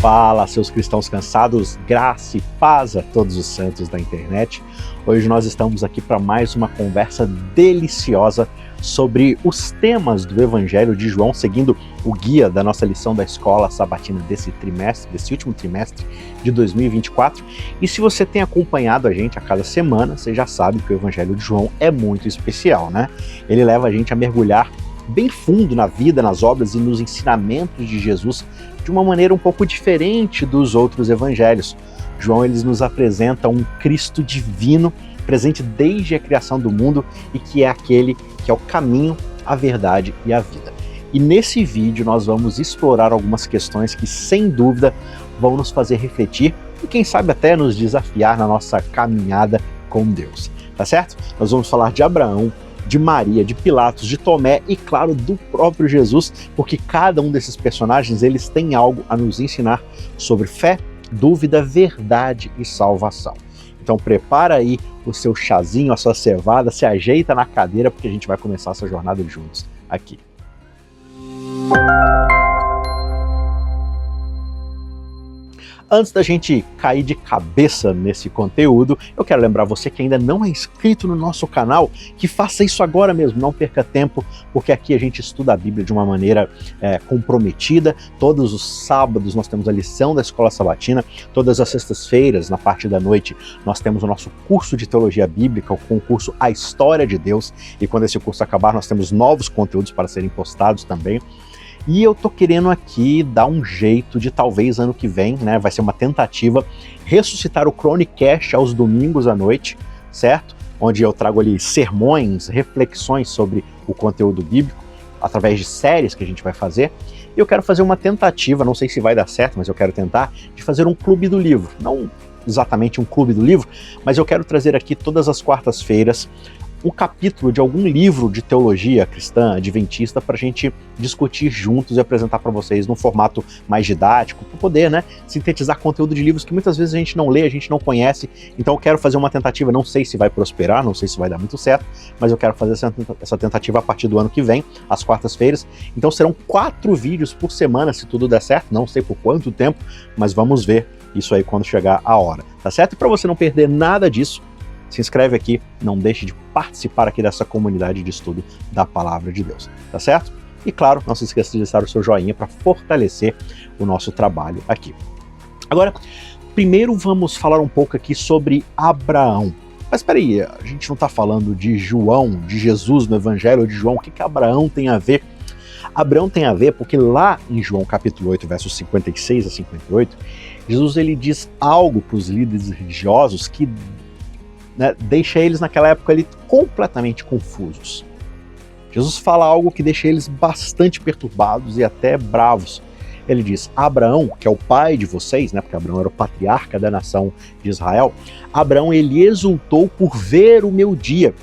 Fala, seus cristãos cansados, graça e paz a todos os santos da internet. Hoje nós estamos aqui para mais uma conversa deliciosa sobre os temas do Evangelho de João, seguindo o guia da nossa lição da escola sabatina desse último trimestre de 2024. E se você tem acompanhado a gente a cada semana, você já sabe que o Evangelho de João é muito especial, né? Ele leva a gente a mergulhar bem fundo na vida, nas obras e nos ensinamentos de Jesus de uma maneira um pouco diferente dos outros evangelhos. João nos apresenta um Cristo divino, presente desde a criação do mundo e que é aquele que é o caminho, a verdade e a vida. E nesse vídeo nós vamos explorar algumas questões que, sem dúvida, vão nos fazer refletir e quem sabe até nos desafiar na nossa caminhada com Deus, tá certo? Nós vamos falar de Abraão, de Maria, de Pilatos, de Tomé e, claro, do próprio Jesus, porque cada um desses personagens, eles têm algo a nos ensinar sobre fé, dúvida, verdade e salvação. Então prepara aí o seu chazinho, a sua cevada, se ajeita na cadeira, porque a gente vai começar essa jornada juntos aqui. Antes da gente cair de cabeça nesse conteúdo, eu quero lembrar você que ainda não é inscrito no nosso canal, que faça isso agora mesmo, não perca tempo, porque aqui a gente estuda a Bíblia de uma maneira comprometida. Todos os sábados nós temos a lição da escola sabatina, todas as sextas-feiras, na parte da noite, nós temos o nosso curso de teologia bíblica, o concurso A História de Deus, e quando esse curso acabar nós temos novos conteúdos para serem postados também. E eu tô querendo aqui dar um jeito de talvez ano que vem, né, vai ser uma tentativa, ressuscitar o Chronicast aos domingos à noite, certo? Onde eu trago ali sermões, reflexões sobre o conteúdo bíblico, através de séries que a gente vai fazer. E eu quero fazer uma tentativa, não sei se vai dar certo, mas eu quero tentar, de fazer um clube do livro. Não exatamente um clube do livro, mas eu quero trazer aqui todas as quartas-feiras um capítulo de algum livro de teologia cristã, adventista, para a gente discutir juntos e apresentar para vocês num formato mais didático, para poder, né, sintetizar conteúdo de livros que muitas vezes a gente não lê, a gente não conhece. Então eu quero fazer uma tentativa, não sei se vai prosperar, não sei se vai dar muito certo, mas eu quero fazer essa tentativa a partir do ano que vem, às quartas-feiras. Então serão 4 vídeos por semana, se tudo der certo, não sei por quanto tempo, mas vamos ver isso aí quando chegar a hora, tá certo? E para você não perder nada disso, se inscreve aqui, não deixe de participar aqui dessa comunidade de estudo da Palavra de Deus, tá certo? E claro, não se esqueça de deixar o seu joinha para fortalecer o nosso trabalho aqui. Agora, primeiro vamos falar um pouco aqui sobre Abraão. Mas espera aí, a gente não está falando de João, de Jesus no Evangelho de João, o que Abraão tem a ver? Abraão tem a ver porque lá em João capítulo 8, versos 56 a 58, Jesus ele diz algo para os líderes religiosos que deixa eles naquela época ali completamente confusos. Jesus fala algo que deixa eles bastante perturbados e até bravos. Ele diz, Abraão, que é o pai de vocês, né, porque Abraão era o patriarca da nação de Israel, Abraão ele exultou por ver o meu dia.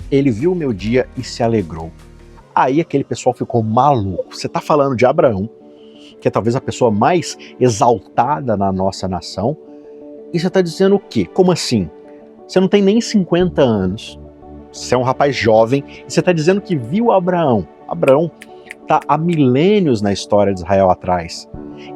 Ele viu o meu dia e se alegrou. Aí aquele pessoal ficou maluco. Você está falando de Abraão, que é talvez a pessoa mais exaltada na nossa nação, e você está dizendo o quê? Como assim? Você não tem nem 50 anos, você é um rapaz jovem, e você está dizendo que viu Abraão. Abraão está há milênios na história de Israel atrás.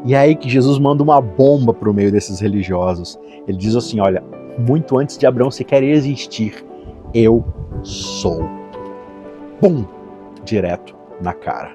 E é aí que Jesus manda uma bomba para o meio desses religiosos. Ele diz assim, olha, muito antes de Abraão sequer existir, eu sou. Pum! Direto na cara.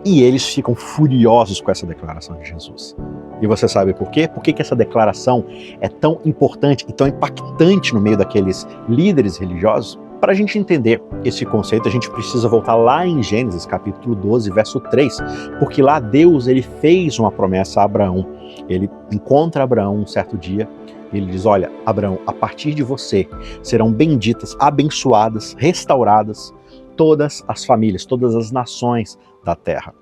E eles ficam furiosos com essa declaração de Jesus. E você sabe por quê? Por que essa declaração é tão importante e tão impactante no meio daqueles líderes religiosos? Para a gente entender esse conceito, a gente precisa voltar lá em Gênesis, capítulo 12, verso 3, porque lá Deus ele fez uma promessa a Abraão. Ele encontra Abraão um certo dia e ele diz, olha, Abraão, a partir de você serão benditas, abençoadas, restauradas todas as famílias, todas as nações da terra.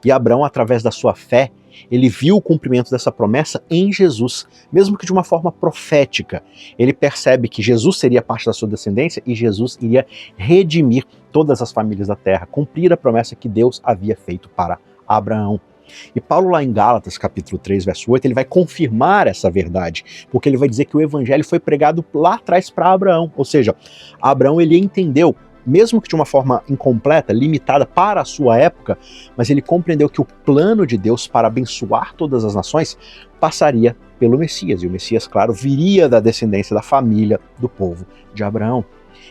E Abraão, através da sua fé, ele viu o cumprimento dessa promessa em Jesus, mesmo que de uma forma profética. Ele percebe que Jesus seria parte da sua descendência e Jesus iria redimir todas as famílias da terra, cumprir a promessa que Deus havia feito para Abraão. E Paulo lá em Gálatas, capítulo 3, verso 8, ele vai confirmar essa verdade, porque ele vai dizer que o evangelho foi pregado lá atrás para Abraão, ou seja, Abraão ele entendeu mesmo que de uma forma incompleta, limitada para a sua época, mas ele compreendeu que o plano de Deus para abençoar todas as nações passaria pelo Messias, e o Messias, claro, viria da descendência da família do povo de Abraão.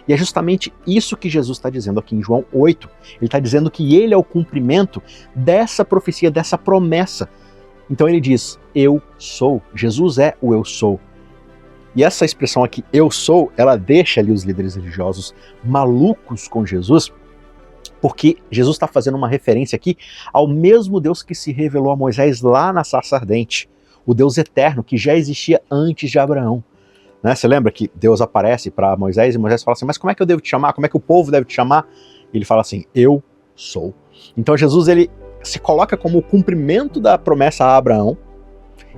E é justamente isso que Jesus está dizendo aqui em João 8. Ele está dizendo que ele é o cumprimento dessa profecia, dessa promessa. Então ele diz, eu sou. Jesus é o eu sou. E essa expressão aqui, eu sou, ela deixa ali os líderes religiosos malucos com Jesus, porque Jesus está fazendo uma referência aqui ao mesmo Deus que se revelou a Moisés lá na sarça ardente, o Deus eterno que já existia antes de Abraão. Né? Você lembra que Deus aparece para Moisés e Moisés fala assim, mas como é que eu devo te chamar? Como é que o povo deve te chamar? E ele fala assim, eu sou. Então Jesus ele se coloca como o cumprimento da promessa a Abraão,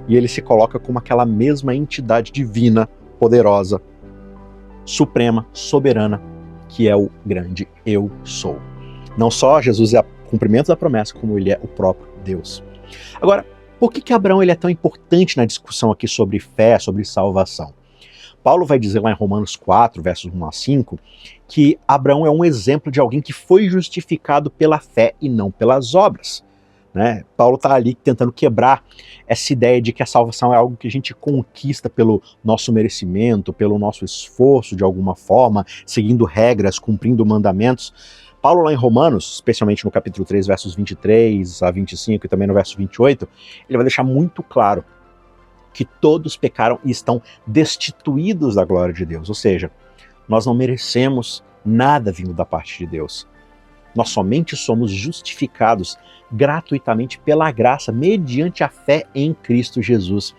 e ele se coloca como aquela mesma entidade divina, poderosa, suprema, soberana, que é o grande eu sou. Não só Jesus é o cumprimento da promessa, como ele é o próprio Deus. Agora, por que Abraão ele é tão importante na discussão aqui sobre fé, sobre salvação? Paulo vai dizer lá em Romanos 4, versos 1 a 5, que Abraão é um exemplo de alguém que foi justificado pela fé e não pelas obras. Né? Paulo está ali tentando quebrar essa ideia de que a salvação é algo que a gente conquista pelo nosso merecimento, pelo nosso esforço de alguma forma, seguindo regras, cumprindo mandamentos. Paulo lá em Romanos, especialmente no capítulo 3, versos 23 a 25 e também no verso 28, ele vai deixar muito claro que todos pecaram e estão destituídos da glória de Deus. Ou seja, nós não merecemos nada vindo da parte de Deus. Nós somente somos justificados gratuitamente pela graça, mediante a fé em Cristo Jesus.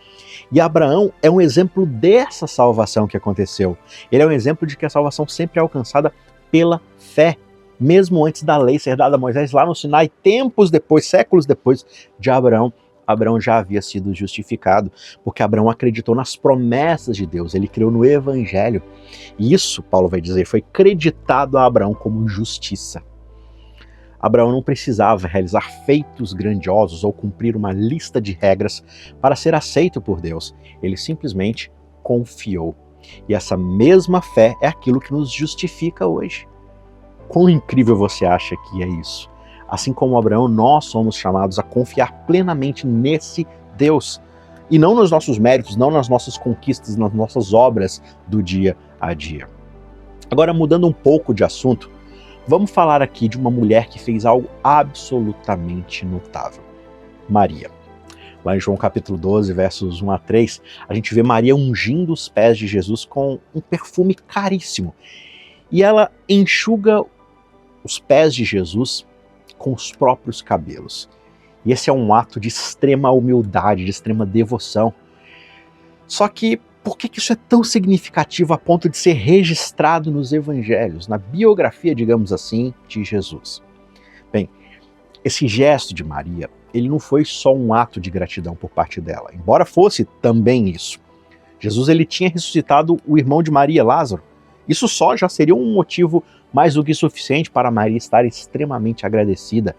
E Abraão é um exemplo dessa salvação que aconteceu. Ele é um exemplo de que a salvação sempre é alcançada pela fé. Mesmo antes da lei ser dada a Moisés lá no Sinai, tempos depois, séculos depois de Abraão, Abraão já havia sido justificado, porque Abraão acreditou nas promessas de Deus, ele creu no Evangelho. E isso, Paulo vai dizer, foi creditado a Abraão como justiça. Abraão não precisava realizar feitos grandiosos ou cumprir uma lista de regras para ser aceito por Deus. Ele simplesmente confiou. E essa mesma fé é aquilo que nos justifica hoje. Quão incrível você acha que é isso? Assim como Abraão, nós somos chamados a confiar plenamente nesse Deus. E não nos nossos méritos, não nas nossas conquistas, nas nossas obras do dia a dia. Agora, mudando um pouco de assunto, vamos falar aqui de uma mulher que fez algo absolutamente notável. Maria. Lá em João capítulo 12, versos 1 a 3, a gente vê Maria ungindo os pés de Jesus com um perfume caríssimo. E ela enxuga os pés de Jesus com os próprios cabelos. E esse é um ato de extrema humildade, de extrema devoção. Só que por que isso é tão significativo a ponto de ser registrado nos evangelhos, na biografia, digamos assim, de Jesus? Bem, esse gesto de Maria, ele não foi só um ato de gratidão por parte dela, embora fosse também isso. Jesus ele tinha ressuscitado o irmão de Maria, Lázaro. Isso só já seria um motivo mais do que suficiente para Maria estar extremamente agradecida.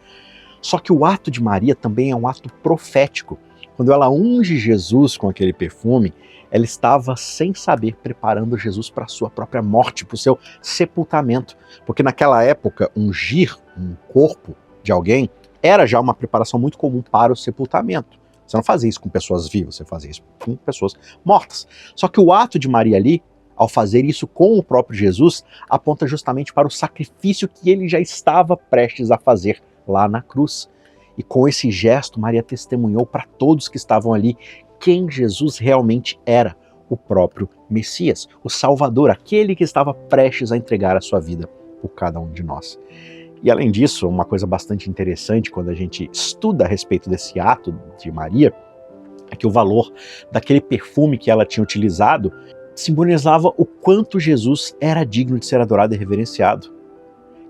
Só que o ato de Maria também é um ato profético. Quando ela unge Jesus com aquele perfume, ela estava, sem saber, preparando Jesus para a sua própria morte, para o seu sepultamento. Porque naquela época, ungir um corpo de alguém era já uma preparação muito comum para o sepultamento. Você não fazia isso com pessoas vivas, você fazia isso com pessoas mortas. Só que o ato de Maria ali, ao fazer isso com o próprio Jesus, aponta justamente para o sacrifício que ele já estava prestes a fazer lá na cruz. E com esse gesto, Maria testemunhou para todos que estavam ali quem Jesus realmente era, o próprio Messias, o Salvador, aquele que estava prestes a entregar a sua vida por cada um de nós. E além disso, uma coisa bastante interessante quando a gente estuda a respeito desse ato de Maria, é que o valor daquele perfume que ela tinha utilizado simbolizava o quanto Jesus era digno de ser adorado e reverenciado.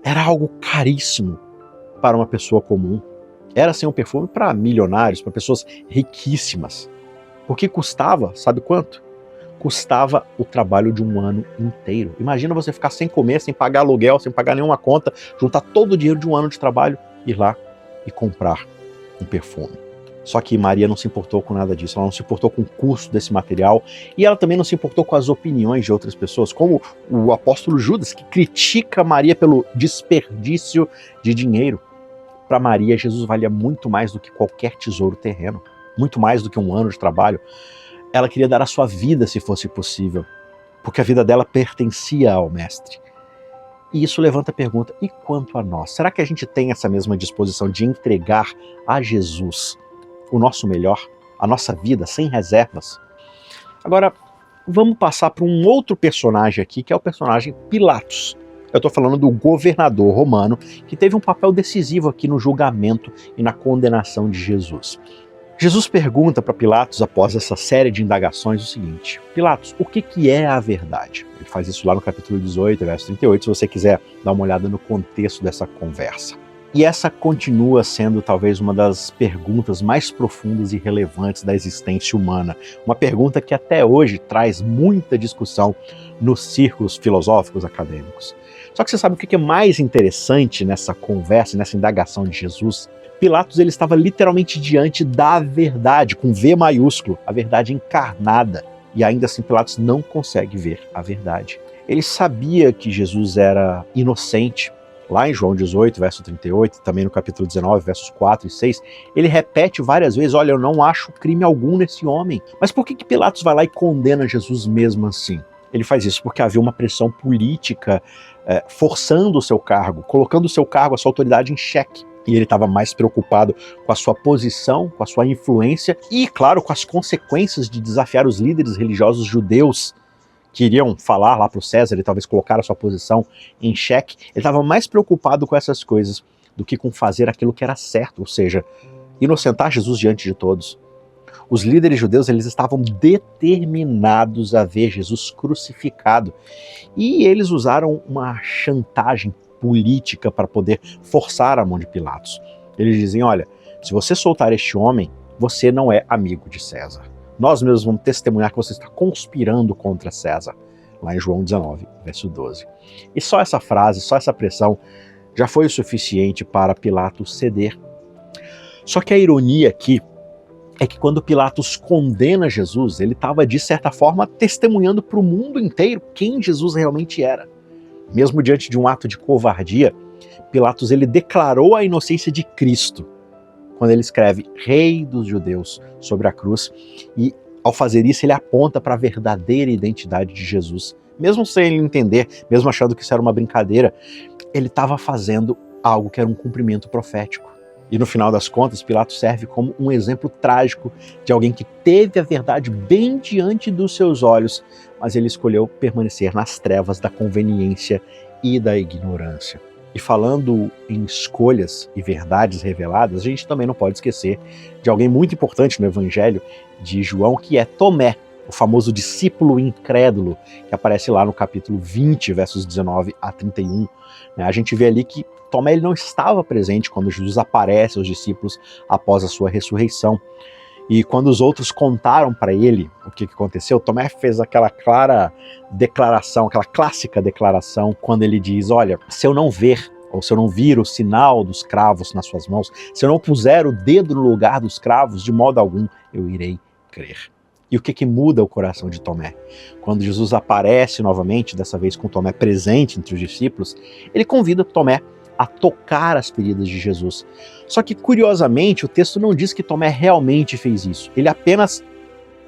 Era algo caríssimo para uma pessoa comum. Era assim um perfume para milionários, para pessoas riquíssimas. Porque custava, sabe quanto? Custava o trabalho de um ano inteiro. Imagina você ficar sem comer, sem pagar aluguel, sem pagar nenhuma conta, juntar todo o dinheiro de um ano de trabalho, ir lá e comprar um perfume. Só que Maria não se importou com nada disso, ela não se importou com o custo desse material e ela também não se importou com as opiniões de outras pessoas, como o apóstolo Judas, que critica Maria pelo desperdício de dinheiro. Para Maria, Jesus valia muito mais do que qualquer tesouro terreno, muito mais do que um ano de trabalho. Ela queria dar a sua vida se fosse possível, porque a vida dela pertencia ao Mestre. E isso levanta a pergunta, e quanto a nós? Será que a gente tem essa mesma disposição de entregar a Jesus o nosso melhor, a nossa vida, sem reservas? Agora, vamos passar para um outro personagem aqui, que é o personagem Pilatos. Eu estou falando do governador romano, que teve um papel decisivo aqui no julgamento e na condenação de Jesus. Jesus pergunta para Pilatos, após essa série de indagações, o seguinte: Pilatos, o que é a verdade? Ele faz isso lá no capítulo 18, verso 38, se você quiser dar uma olhada no contexto dessa conversa. E essa continua sendo talvez uma das perguntas mais profundas e relevantes da existência humana. Uma pergunta que até hoje traz muita discussão nos círculos filosóficos acadêmicos. Só que você sabe o que é mais interessante nessa conversa, nessa indagação de Jesus? Pilatos ele estava literalmente diante da verdade, com V maiúsculo, a verdade encarnada. E ainda assim Pilatos não consegue ver a verdade. Ele sabia que Jesus era inocente. Lá em João 18, verso 38, também no capítulo 19, versos 4 e 6, ele repete várias vezes, olha, eu não acho crime algum nesse homem. Mas por que Pilatos vai lá e condena Jesus mesmo assim? Ele faz isso porque havia uma pressão política forçando o seu cargo, colocando o seu cargo, a sua autoridade em xeque. E ele estava mais preocupado com a sua posição, com a sua influência e, claro, com as consequências de desafiar os líderes religiosos judeus que iriam falar lá para o César e talvez colocar a sua posição em xeque. Ele estava mais preocupado com essas coisas do que com fazer aquilo que era certo, ou seja, inocentar Jesus diante de todos. Os líderes judeus eles estavam determinados a ver Jesus crucificado e eles usaram uma chantagem política para poder forçar a mão de Pilatos. Eles dizem, olha, se você soltar este homem, você não é amigo de César. Nós mesmos vamos testemunhar que você está conspirando contra César. Lá em João 19, verso 12. E só essa frase, só essa pressão, já foi o suficiente para Pilatos ceder. Só que a ironia aqui é que quando Pilatos condena Jesus, ele estava, de certa forma, testemunhando para o mundo inteiro quem Jesus realmente era. Mesmo diante de um ato de covardia, Pilatos ele declarou a inocência de Cristo, quando ele escreve Rei dos Judeus sobre a cruz, e ao fazer isso ele aponta para a verdadeira identidade de Jesus. Mesmo sem ele entender, mesmo achando que isso era uma brincadeira, ele estava fazendo algo que era um cumprimento profético. E no final das contas, Pilatos serve como um exemplo trágico de alguém que teve a verdade bem diante dos seus olhos, mas ele escolheu permanecer nas trevas da conveniência e da ignorância. E falando em escolhas e verdades reveladas, a gente também não pode esquecer de alguém muito importante no Evangelho de João, que é Tomé, o famoso discípulo incrédulo, que aparece lá no capítulo 20, versos 19 a 31. A gente vê ali que Tomé ele não estava presente quando Jesus aparece aos discípulos após a sua ressurreição. E quando os outros contaram para ele o que aconteceu, Tomé fez aquela clara declaração, aquela clássica declaração, quando ele diz, olha, se eu não ver, ou se eu não vir o sinal dos cravos nas suas mãos, se eu não puser o dedo no lugar dos cravos, de modo algum eu irei crer. E o que muda o coração de Tomé? Quando Jesus aparece novamente, dessa vez com Tomé presente entre os discípulos, ele convida Tomé a tocar as feridas de Jesus. Só que, curiosamente, o texto não diz que Tomé realmente fez isso. Ele apenas,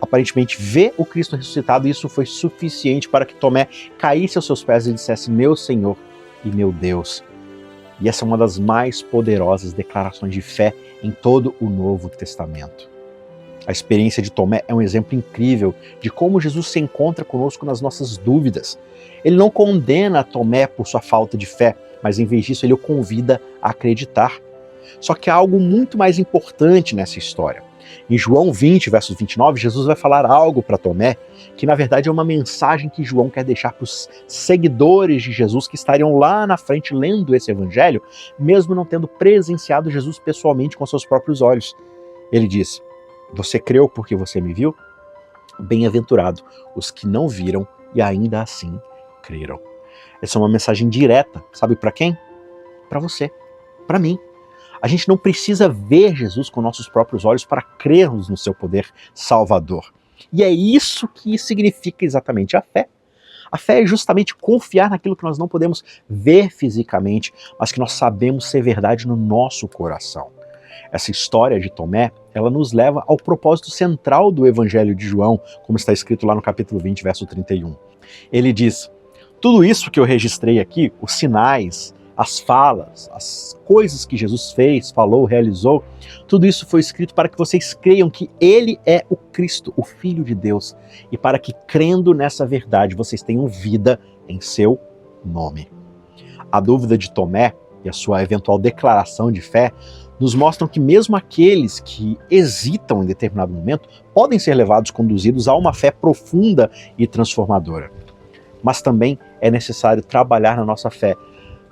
aparentemente, vê o Cristo ressuscitado e isso foi suficiente para que Tomé caísse aos seus pés e dissesse, meu Senhor e meu Deus. E essa é uma das mais poderosas declarações de fé em todo o Novo Testamento. A experiência de Tomé é um exemplo incrível de como Jesus se encontra conosco nas nossas dúvidas. Ele não condena Tomé por sua falta de fé, mas em vez disso ele o convida a acreditar. Só que há algo muito mais importante nessa história. Em João 20, versos 29, Jesus vai falar algo para Tomé, que na verdade é uma mensagem que João quer deixar para os seguidores de Jesus que estariam lá na frente lendo esse evangelho, mesmo não tendo presenciado Jesus pessoalmente com seus próprios olhos. Ele diz, você creu porque você me viu? Bem-aventurado os que não viram e ainda assim creram. Essa é uma mensagem direta, sabe para quem? Para você, para mim. A gente não precisa ver Jesus com nossos próprios olhos para crermos no seu poder salvador. E é isso que significa exatamente a fé. A fé é justamente confiar naquilo que nós não podemos ver fisicamente, mas que nós sabemos ser verdade no nosso coração. Essa história de Tomé, ela nos leva ao propósito central do Evangelho de João, como está escrito lá no capítulo 20, verso 31. Ele diz: tudo isso que eu registrei aqui, os sinais, as falas, as coisas que Jesus fez, falou, realizou, tudo isso foi escrito para que vocês creiam que Ele é o Cristo, o Filho de Deus, e para que, crendo nessa verdade, vocês tenham vida em seu nome. A dúvida de Tomé e a sua eventual declaração de fé nos mostram que mesmo aqueles que hesitam em determinado momento podem ser levados, conduzidos a uma fé profunda e transformadora. Mas também é necessário trabalhar na nossa fé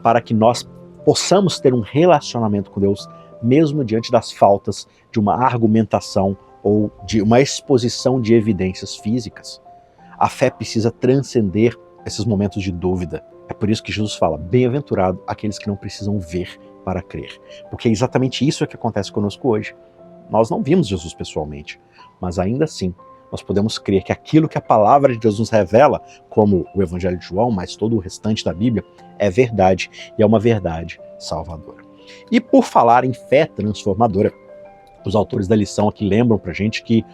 para que nós possamos ter um relacionamento com Deus, mesmo diante das faltas de uma argumentação ou de uma exposição de evidências físicas. A fé precisa transcender esses momentos de dúvida. É por isso que Jesus fala: bem-aventurado aqueles que não precisam ver para crer. Porque é exatamente isso que acontece conosco hoje. Nós não vimos Jesus pessoalmente, mas ainda assim nós podemos crer que aquilo que a palavra de Deus nos revela, como o Evangelho de João, mas todo o restante da Bíblia, é verdade, e é uma verdade salvadora. E por falar em fé transformadora, os autores da lição aqui lembram pra gente que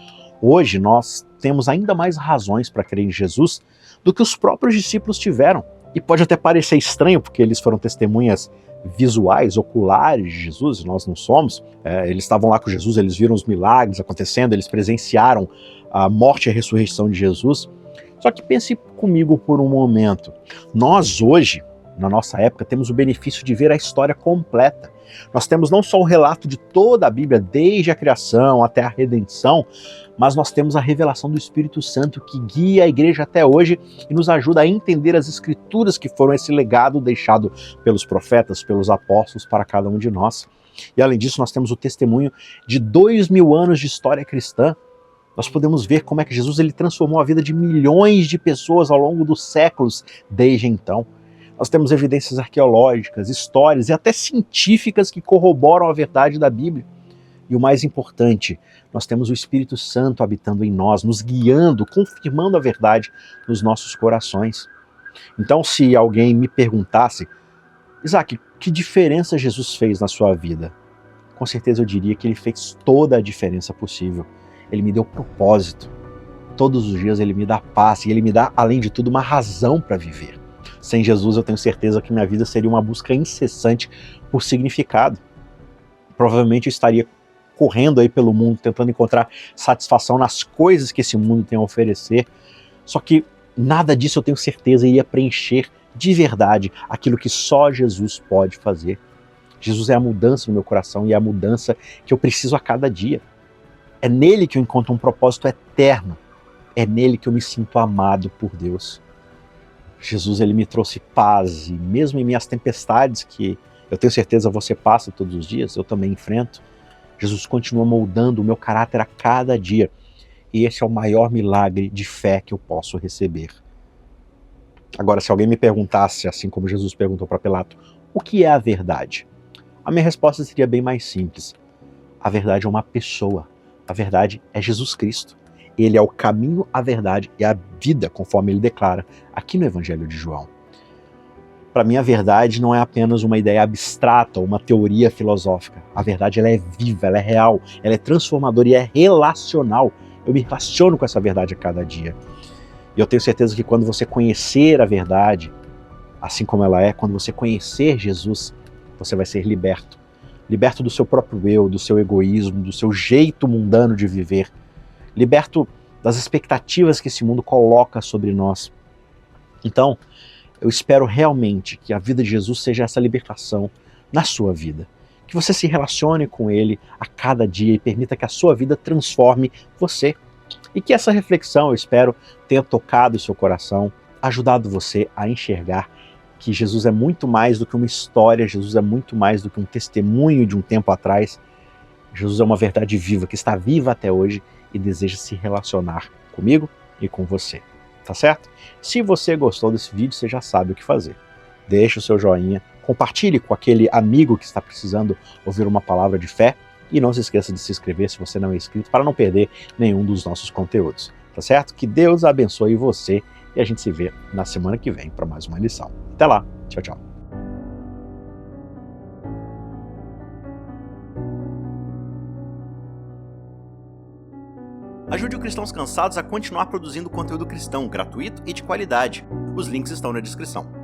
hoje nós temos ainda mais razões para crer em Jesus do que os próprios discípulos tiveram. E pode até parecer estranho, porque eles foram testemunhas visuais, oculares de Jesus, nós não somos. Eles estavam lá com Jesus, eles viram os milagres acontecendo, eles presenciaram a morte e a ressurreição de Jesus. Só que pense comigo por um momento. Nós hoje, na nossa época, temos o benefício de ver a história completa. Nós temos não só o relato de toda a Bíblia, desde a criação até a redenção, mas nós temos a revelação do Espírito Santo que guia a igreja até hoje e nos ajuda a entender as Escrituras, que foram esse legado deixado pelos profetas, pelos apóstolos para cada um de nós. E além disso, nós temos o testemunho de 2000 anos de história cristã. Nós podemos ver como é que Jesus ele transformou a vida de milhões de pessoas ao longo dos séculos desde então. Nós temos evidências arqueológicas, histórias e até científicas que corroboram a verdade da Bíblia. E o mais importante, nós temos o Espírito Santo habitando em nós, nos guiando, confirmando a verdade nos nossos corações. Então, se alguém me perguntasse: Isaac, que diferença Jesus fez na sua vida? Com certeza eu diria que ele fez toda a diferença possível. Ele me deu propósito. Todos os dias ele me dá paz e ele me dá, além de tudo, uma razão para viver. Sem Jesus, eu tenho certeza que minha vida seria uma busca incessante por significado. Provavelmente eu estaria correndo aí pelo mundo, tentando encontrar satisfação nas coisas que esse mundo tem a oferecer. Só que nada disso eu tenho certeza iria preencher de verdade aquilo que só Jesus pode fazer. Jesus é a mudança no meu coração e é a mudança que eu preciso a cada dia. É nele que eu encontro um propósito eterno. É nele que eu me sinto amado por Deus. Jesus ele me trouxe paz, e mesmo em minhas tempestades, que eu tenho certeza você passa todos os dias, eu também enfrento, Jesus continua moldando o meu caráter a cada dia. E esse é o maior milagre de fé que eu posso receber. Agora, se alguém me perguntasse, assim como Jesus perguntou para Pilato, o que é a verdade? A minha resposta seria bem mais simples. A verdade é uma pessoa. A verdade é Jesus Cristo. Ele é o caminho, a verdade e a vida, conforme ele declara aqui no Evangelho de João. Para mim, a verdade não é apenas uma ideia abstrata ou uma teoria filosófica. A verdade ela é viva, ela é real, ela é transformadora e é relacional. Eu me relaciono com essa verdade a cada dia. E eu tenho certeza que quando você conhecer a verdade, assim como ela é, quando você conhecer Jesus, você vai ser liberto. Liberto do seu próprio eu, do seu egoísmo, do seu jeito mundano de viver. Liberto das expectativas que esse mundo coloca sobre nós. Então, eu espero realmente que a vida de Jesus seja essa libertação na sua vida. Que você se relacione com Ele a cada dia e permita que a sua vida transforme você. E que essa reflexão, eu espero, tenha tocado o seu coração, ajudado você a enxergar que Jesus é muito mais do que uma história, Jesus é muito mais do que um testemunho de um tempo atrás. Jesus é uma verdade viva, que está viva até hoje e deseja se relacionar comigo e com você. Tá certo? Se você gostou desse vídeo, você já sabe o que fazer. Deixa o seu joinha, compartilhe com aquele amigo que está precisando ouvir uma palavra de fé e não se esqueça de se inscrever se você não é inscrito para não perder nenhum dos nossos conteúdos, tá certo? Que Deus abençoe você e a gente se vê na semana que vem para mais uma lição. Até lá, tchau, tchau. Ajude o Cristãos Cansados a continuar produzindo conteúdo cristão gratuito e de qualidade. Os links estão na descrição.